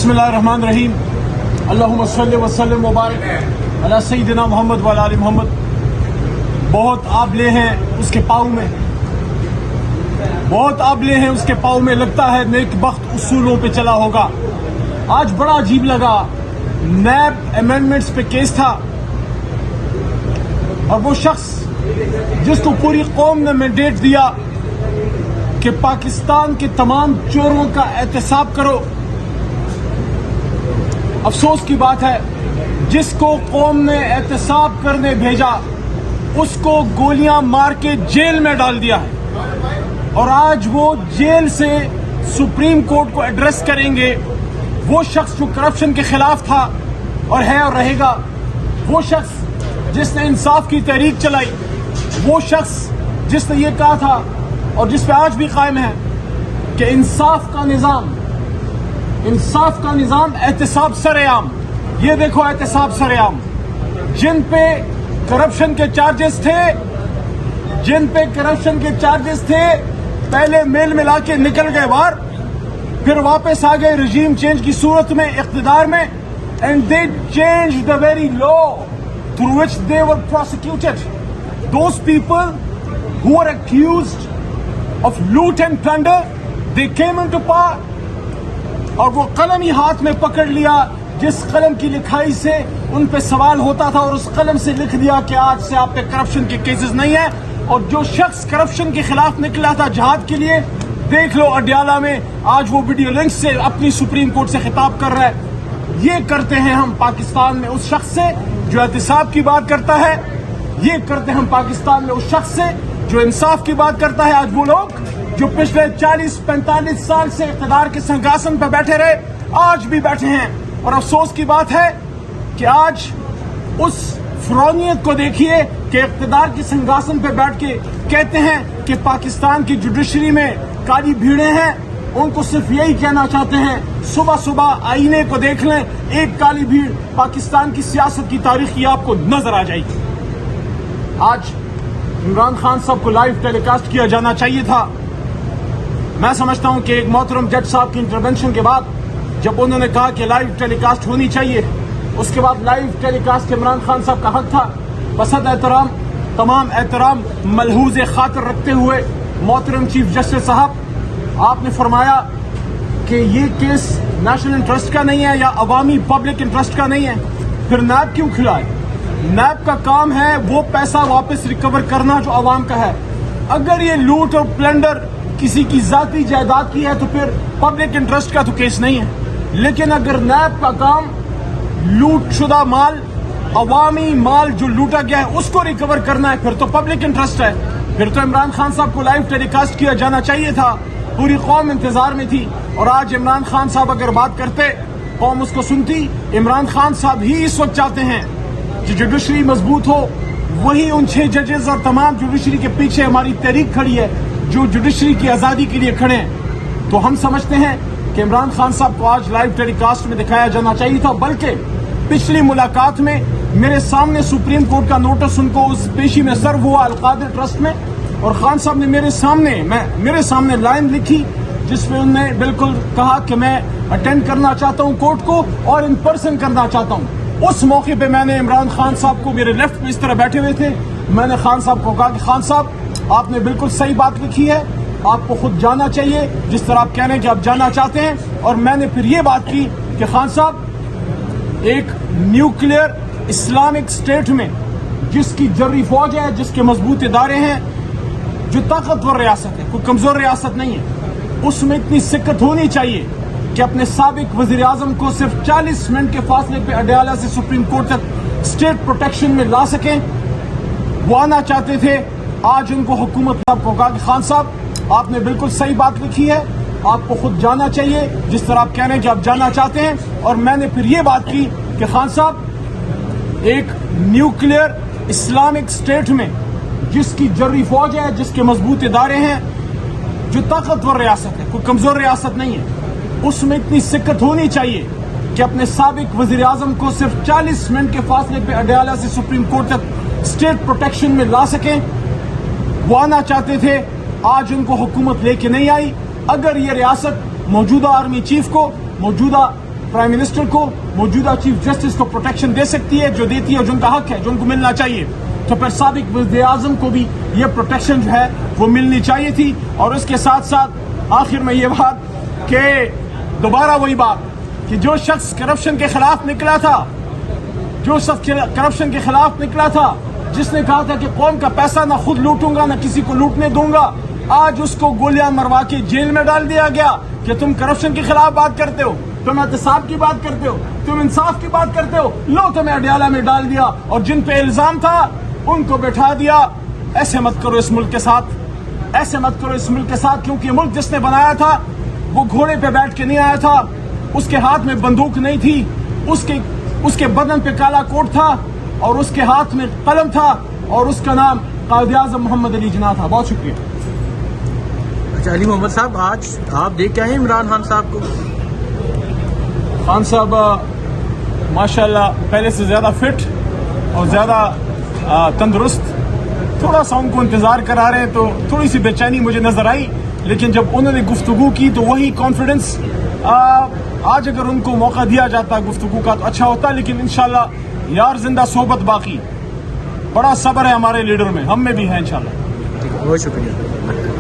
बिस्मिल्लाहिर्रहमानिर्रहीम अल्लाहुम्मा सल्लि व सल्लिम व बारिक अला सय्यिदिना मोहम्मद व अला आलि मोहम्मद। बहुत आबले हैं उसके पाँव में, बहुत आबले हैं उसके पाँव में, लगता है नेक बख्त उसूलों पे चला होगा। आज बड़ा अजीब लगा, नैब अमेंडमेंट्स पे केस था और वो शख्स जिसको पूरी कौम ने मैंडेट दिया कि पाकिस्तान के तमाम चोरों का एहतसाब करो, अफसोस की बात है जिसको कौम ने एहतसाब करने भेजा उसको गोलियां मार के जेल में डाल दिया है और आज वो जेल से सुप्रीम कोर्ट को एड्रेस करेंगे। वो शख्स जो करप्शन के खिलाफ था और है और रहेगा, वो शख्स जिसने इंसाफ की तहरीक चलाई, वो शख्स जिसने ये कहा था और जिस पे आज भी कायम है कि इंसाफ का निज़ाम एहतसाब सरेआम। ये देखो एहतसाब सरेआम, जिन पे करप्शन के चार्जेस थे पहले मेल मिला के निकल गए बाहर, फिर वापस आ गए रजीम चेंज की सूरत में इख्तिदार में, and they change the very law through which they were prosecuted. Those people who are accused of loot and plunder, they came into power और वो कलम ही हाथ में पकड़ लिया जिस कलम की लिखाई से उन पे सवाल होता था, और उस कलम से लिख दिया कि आज से आप पे करप्शन के केसेस नहीं है। और जो शख्स करप्शन के खिलाफ निकला था जिहाद के लिए, देख लो अडयाला में आज वो वीडियो लिंक से अपनी सुप्रीम कोर्ट से खिताब कर रहा है। ये करते हैं हम पाकिस्तान में उस शख्स से जो एहतिसाब की बात करता है, ये करते हैं हम पाकिस्तान में उस शख्स से जो इंसाफ की बात करता है। आज वो लोग जो पिछले 40-45 साल से इक़्तिदार के सिंहासन पर बैठे रहे, आज भी बैठे हैं। और अफसोस की बात है कि आज उस फ़िरौनियत को देखिए कि इक़्तिदार के सिंहासन पर बैठ के कहते हैं कि पाकिस्तान की जुडिशरी में काली भीड़ें हैं। उनको सिर्फ यही कहना चाहते हैं, सुबह सुबह आईने को देख लें, एक काली भीड़ पाकिस्तान की सियासत की तारीख की आपको नजर आ जाएगी। आज इमरान खान साहब को लाइव टेलीकास्ट किया जाना चाहिए था। मैं समझता हूं कि एक मोहतरम जज साहब की इंटरवेंशन के बाद जब उन्होंने कहा कि लाइव टेलीकास्ट होनी चाहिए, उसके बाद लाइव टेलीकास्ट इमरान खान साहब का हक था। बसद एहतराम, तमाम एहतराम मलहूज़ खातिर रखते हुए मोहतरम चीफ जस्टिस साहब, आपने फरमाया कि ये केस नेशनल इंटरेस्ट का नहीं है या अवामी पब्लिक इंटरेस्ट का नहीं है, फिर नैब क्यों खिलाए? नैब का काम है वो पैसा वापस रिकवर करना जो अवाम का है। अगर ये लूट और प्लंडर किसी की जाती जायदाद की है तो फिर पब्लिक इंटरेस्ट का तो केस नहीं है। लेकिन अगर नैब का काम लूट शुदा माल, अवामी माल जो लूटा गया है उसको रिकवर करना है, फिर तो पब्लिक इंटरेस्ट है। फिर तो इमरान खान साहब को लाइव टेलीकास्ट किया जाना चाहिए था। पूरी कौम इंतजार में थी और आज इमरान खान साहब अगर बात करते, कौम उसको सुनती। इमरान खान साहब ही इस वक्त चाहते हैं कि जुडिशरी मजबूत हो। वही उन 6 जजेस और तमाम जुडिशरी के पीछे हमारी तहरीक खड़ी है जो जुडिशरी की आज़ादी के लिए खड़े हैं। तो हम समझते हैं कि इमरान खान साहब को आज लाइव टेलीकास्ट में दिखाया जाना चाहिए था। बल्कि पिछली मुलाकात में मेरे सामने सुप्रीम कोर्ट का नोटिस उनको उस पेशी में सर्व हुआ अलकादिर ट्रस्ट में, और खान साहब ने मेरे सामने लाइन लिखी जिसमें उन्होंने बिल्कुल कहा कि मैं अटेंड करना चाहता हूं कोर्ट को और इन पर्सन करना चाहता हूं। उस मौके पे मैंने इमरान खान साहब को, मेरे लेफ्ट में इस तरह बैठे हुए थे, मैंने खान साहब को कहा कि खान साहब आपने बिल्कुल सही बात लिखी है, आपको खुद जाना चाहिए जिस तरह आप कह रहे हैं कि आप जाना चाहते हैं। और मैंने फिर ये बात की कि खान साहब, एक न्यूक्लियर इस्लामिक स्टेट में जिसकी जर्री फौज है, जिसके मजबूत इदारे हैं, जो ताकतवर रियासत है, कोई कमजोर रियासत नहीं है, उसमें इतनी सिक्कत होनी चाहिए कि अपने साबिक वजीर आजम को सिर्फ 40 मिनट के फासले पे अडयाला से सुप्रीम कोर्ट तक स्टेट प्रोटेक्शन में ला सकें। वो आना चाहते थे। आज उनको हुकूमत साहब को कहा कि खान साहब आपने बिल्कुल सही बात लिखी है, आपको खुद जाना चाहिए जिस तरह आप कह रहे हैं कि आप जाना चाहते हैं। और मैंने फिर ये बात की कि खान साहब, एक न्यूक्लियर इस्लामिक स्टेट में जिसकी जर्री फौज है, जिसके मजबूत इदारे हैं, जो ताकतवर रियासत है, कोई कमजोर रियासत नहीं है, उसमें इतनी सिक्कत होनी चाहिए कि अपने साबिक वजीर आजम को सिर्फ 40 मिनट के फासले पे अडयाला से सुप्रीम कोर्ट तक स्टेट प्रोटेक्शन में ला सकें। वो आना चाहते थे, आज उनको हुकूमत लेके नहीं आई। अगर ये रियासत मौजूदा आर्मी चीफ को, मौजूदा प्राइम मिनिस्टर को, मौजूदा चीफ जस्टिस को प्रोटेक्शन दे सकती है, जो देती है, जो उनका हक है, जो उनको मिलना चाहिए। तो फिर साबिक वज़ीर-ए-आज़म को भी ये प्रोटेक्शन जो है वो मिलनी चाहिए थी। और इसके साथ साथ आखिर में ये बात कि दोबारा वही बात कि जो शख्स करप्शन के खिलाफ निकला था, जो शख्स करप्शन के खिलाफ निकला था, जिसने कहा था कि कौम का पैसा ना खुद लूटूंगा ना किसी को लूटने दूंगा, आज उसको गोलियां मरवा के जेल में डाल दिया गया कि तुम करप्शन के खिलाफ बात करते हो, तुम एहतसाब की बात करते हो, तुम इंसाफ की बात करते हो, लो तुम्हें अडयाला में डाल दिया और जिन पे इल्जाम था उनको बैठा दिया। ऐसे मत करो इस मुल्क के साथ, ऐसे मत करो इस मुल्क के साथ, क्योंकि मुल्क जिसने बनाया था वो घोड़े पे बैठ के नहीं आया था, उसके हाथ में बंदूक नहीं थी, उसके बदन पे काला कोट था और उसके हाथ में कलम था और उसका नाम कायद-ए-आज़म मोहम्मद अली जिन्ना था। बहुत शुक्रिया। अच्छा अली मोहम्मद साहब, आज आप देख के आए इमरान खान साहब को? खान साहब माशाल्लाह पहले से ज़्यादा फिट और ज़्यादा तंदुरुस्त, थोड़ा सा उनको इंतज़ार करा रहे हैं तो थोड़ी सी बेचैनी मुझे नज़र आई, लेकिन जब उन्होंने गुफ्तगू की तो वही कॉन्फिडेंस, आज अगर उनको मौका दिया जाता गुफ्तगू का तो अच्छा होता, लेकिन इंशाल्लाह यार जिंदा सोबत बाकी, बड़ा सब्र है हमारे लीडर में, हम में भी है इंशाल्लाह। ठीक है, बहुत शुक्रिया।